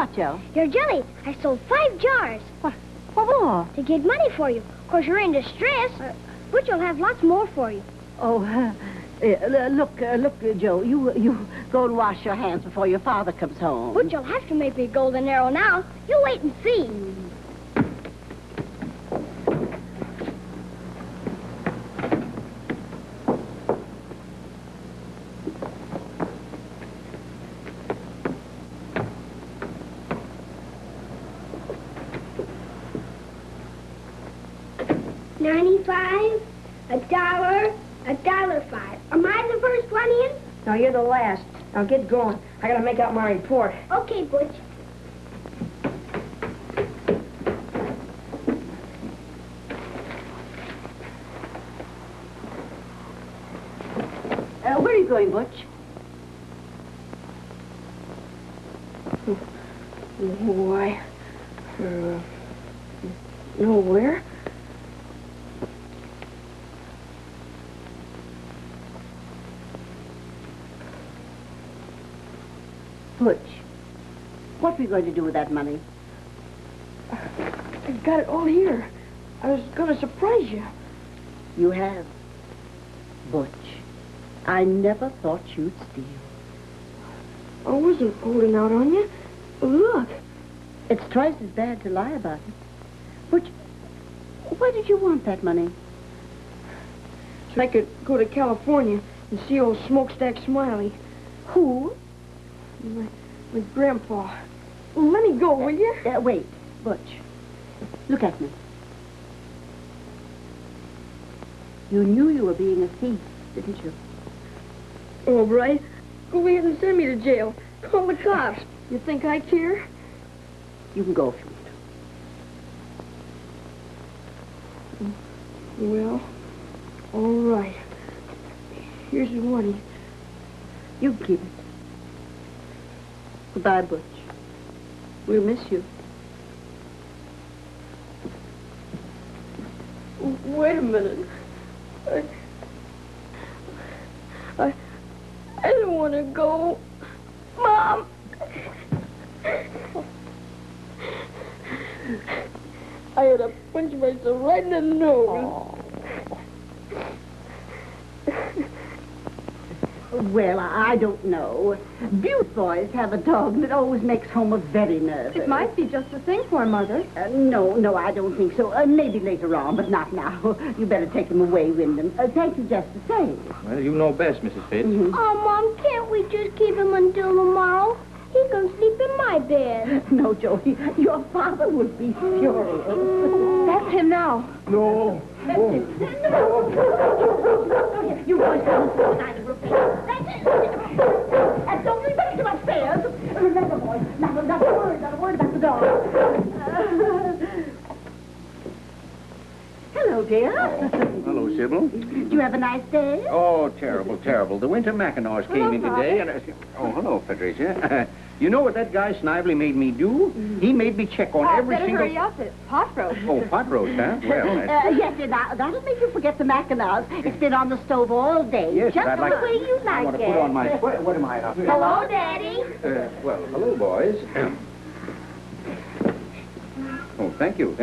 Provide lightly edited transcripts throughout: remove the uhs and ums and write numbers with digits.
what, Joe? Your jelly. I sold 5 jars. What more? To get money for you. Of course, you're in distress, but you'll have lots more for you. Oh, look, Joe, you go and wash your hands before your father comes home. But you'll have to make me a golden arrow now. You wait and see. $95, $1, $1.05. Am I the first one in? No, you're the last. Now get going. I gotta make out my report. Okay, Butch. Where are you going, Butch? Why? Nowhere. Butch, what are we going to do with that money? I've got it all here. I was gonna surprise you. You have. Butch, I never thought you'd steal. I wasn't holding out on you. Look. It's twice as bad to lie about it. Butch, why did you want that money? So I could go to California and see old Smokestack Smiley. Who? My grandpa. Let me go, will you? Wait, Butch. Look at me. You knew you were being a thief, didn't you? All right. Go ahead and send me to jail. Call the cops. You think I care? You can go if you want. Well, all right. Here's the money. You keep it. Goodbye, Butch. We'll miss you. Wait a minute. I don't want to go. Mom! I had to punch myself right in the nose. Well, I don't know. Butte boys have a dog that always makes Homer very nervous. It might be just the thing for Mother. No, I don't think so. Maybe later on, but not now. You better take him away, Wyndham. Thank you just the same. Well, you know best, Mrs. Fitz. Mm-hmm. Oh, Mom, can't we just keep him until tomorrow? He can sleep in my bed. No, Joey, your father would be furious. That's him now. No. You boys come inside the room. And don't leave anything upstairs. Remember, boys, not a word about the dog. Hello, dear. Hello, Sybil. Did you have a nice day? Oh, terrible, terrible. The Winter Mackinaws came in today, and oh, hello, Patricia. You know what that guy Snively made me do? He made me check on every better single... hurry up. It's pot roast. Oh, pot roast, huh? Well, that's... Yes, dear, that'll make you forget the Mackinaws. It's been on the stove all day. Yes, just I'd like... the way you like I want to it. put on my... What am I up here? Hello, Daddy. Well, hello, boys. Oh, thank you.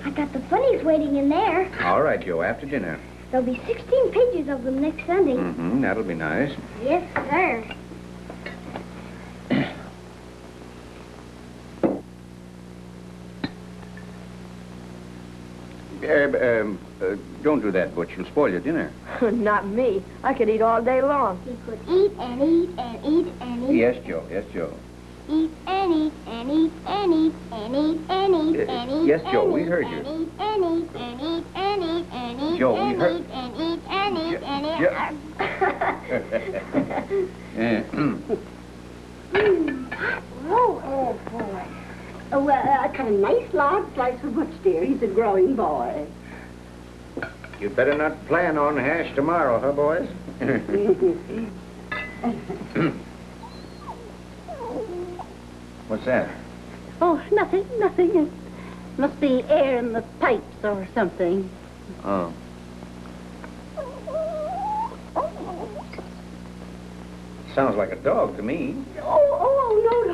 I got the funnies waiting in there. All right, Joe, after dinner. There'll be 16 pages of them next Sunday. Mm-hmm, that'll be nice. Yes, sir. Don't do that, Butch. You'll spoil your dinner. Not me. I could eat all day long. He could eat and eat and eat and eat. Yes, Joe. Eat and eat and eat and eat and eat and eat and eat. Yes, Joe, we heard you. And eat and eat and eat and eat and eat. Joe, we and heard- eat and eat and eat and eat. Oh, boy. Oh, well, I cut a nice large slice for Butch, dear. He's a growing boy. You'd better not plan on hash tomorrow, huh, boys? What's that? Oh, nothing. It must be air in the pipes or something. Oh. Sounds like a dog to me. Oh,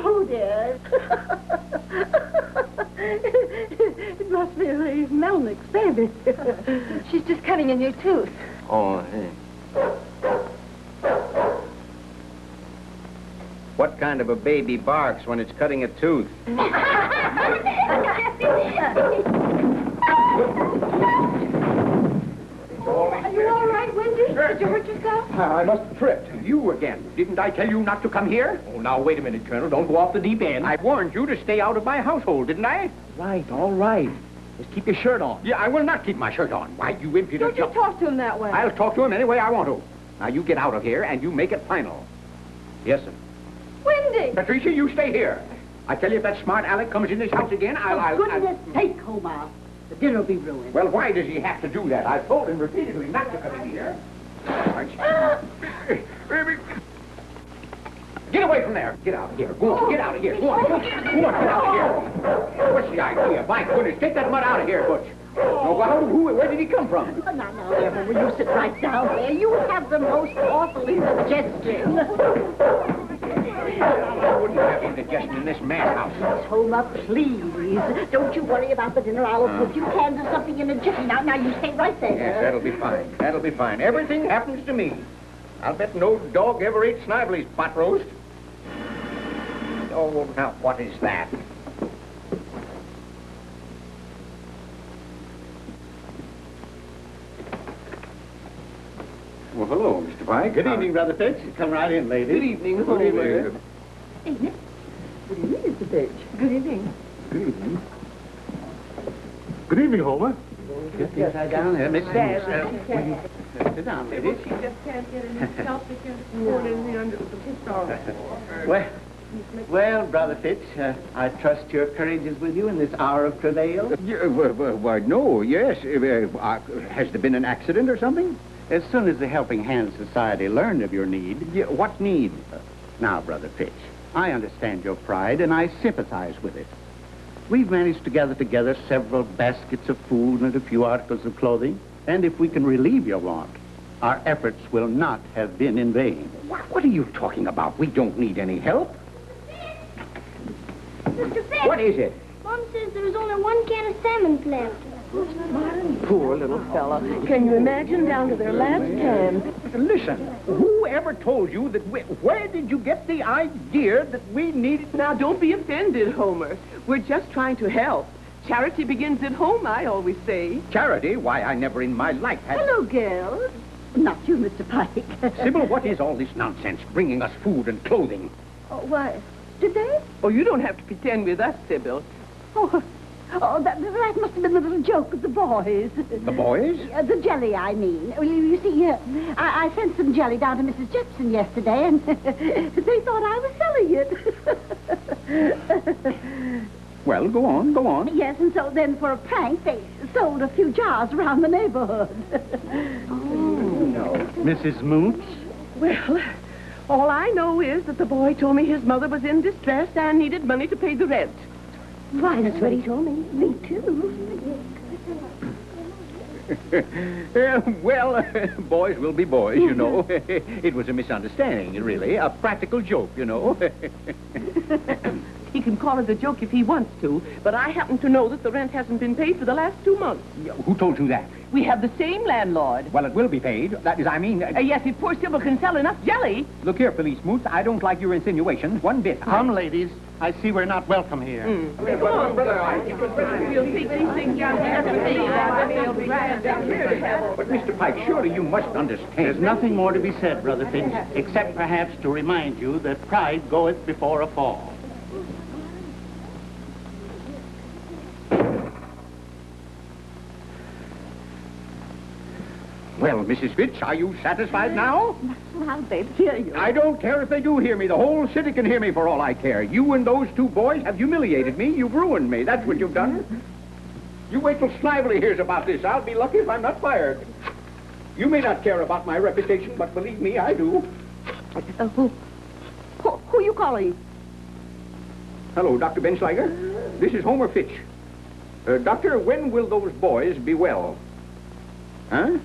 Oh, dear. It must be Melnick's baby. She's just cutting a new tooth. Oh, hey. What kind of a baby barks when it's cutting a tooth? Are you all right, Wendy? Did you hurt yourself? I must have tripped. You again. Didn't I tell you not to come here? Oh, now, wait a minute, Colonel. Don't go off the deep end. I warned you to stay out of my household, didn't I? Right, all right. Just keep your shirt on. Yeah, I will not keep my shirt on. Why, you impudent... Don't you talk to him that way. I'll talk to him any way I want to. Now, you get out of here, and you make it final. Yes, sir. Wendy! Patricia, you stay here. I tell you, if that smart Alec comes in this house again, I'll... Goodness sake, Homer. The dinner will be ruined. Well, why does he have to do that? I've told him repeatedly not to come in here. Get away from there. Get out of here. Go on, get out of here. Go on, go on, get out of here. What's the idea? My goodness, take that mud out of here, Butch. No, where did he come from? Now, there, Homer, you sit right down there. You have the most awful indigestion. I wouldn't have indigestion in this madhouse. Homer, please. Don't you worry about the dinner. I'll put you cans of something in a jiffy. Now, you stay right there. Yes, that'll be fine. That'll be fine. Everything happens to me. I'll bet no dog ever ate Snively's pot roast. Oh, now, what is that? Well, hello, Mr. Pike. Good evening, Brother Fitz. Come right in, ladies. Good evening, Good Homer. evening. Good evening, Mr. Page. Good evening. Good evening. Good evening, Homer. Sit down there, Miss Sit down, ladies. She just can't get any help because it's poured in the under the pistol. Well, Brother Fitz, I trust your courage is with you in this hour of travail. Yeah, why, no, yes. Has there been an accident or something? As soon as the Helping Hand Society learned of your need... Yeah, what need? Now, Brother Fitz, I understand your pride, and I sympathize with it. We've managed to gather together several baskets of food and a few articles of clothing, and if we can relieve your want, our efforts will not have been in vain. What are you talking about? We don't need any help. Mr. Fitz, What is it? Mom says there's only one can of salmon left. Poor little fella. Can you imagine down to their last can? Listen, whoever told you that where did you get the idea that we needed... Now, don't be offended, Homer. We're just trying to help. Charity begins at home, I always say. Charity? Why, I never in my life had... Hello, girls. Not you, Mr. Pike. Sybil, what is all this nonsense, bringing us food and clothing? Oh, why? Did they? Oh, you don't have to pretend with us, Sybil. Oh, that must have been the little joke of the boys. The boys? The jelly, I mean. Well, you see, I sent some jelly down to Mrs. Jepson yesterday, and they thought I was selling it. Well, go on, go on. Yes, and so then for a prank, they sold a few jars around the neighborhood. No. Mrs. Moots? Well, all I know is that the boy told me his mother was in distress and needed money to pay the rent. Why, that's what he told me. Me, too. Well, boys will be boys, you know. It was a misunderstanding, really. A practical joke, you know. He can call it a joke if he wants to, but I happen to know that the rent hasn't been paid for the last 2 months. Who told you that? We have the same landlord. Well, it will be paid. That is, I mean... Yes, if poor Sybil can sell enough jelly. Look here, Police Moots, I don't like your insinuations one bit. Come, ladies. I see we're not welcome here. Come on, we'll take these things down there. But, Mr. Pike, surely you must understand. There's nothing more to be said, Brother Fitz, except perhaps to remind you that pride goeth before a fall. Well, Mrs. Fitz, are you satisfied now? Well, they hear you. I don't care if they do hear me. The whole city can hear me for all I care. You and those 2 boys have humiliated me. You've ruined me. That's what you've done. You wait till Snively hears about this. I'll be lucky if I'm not fired. You may not care about my reputation, but believe me, I do. Who you calling? Hello, Dr. Bensliger. This is Homer Fitch. Doctor, when will those boys be well? Huh?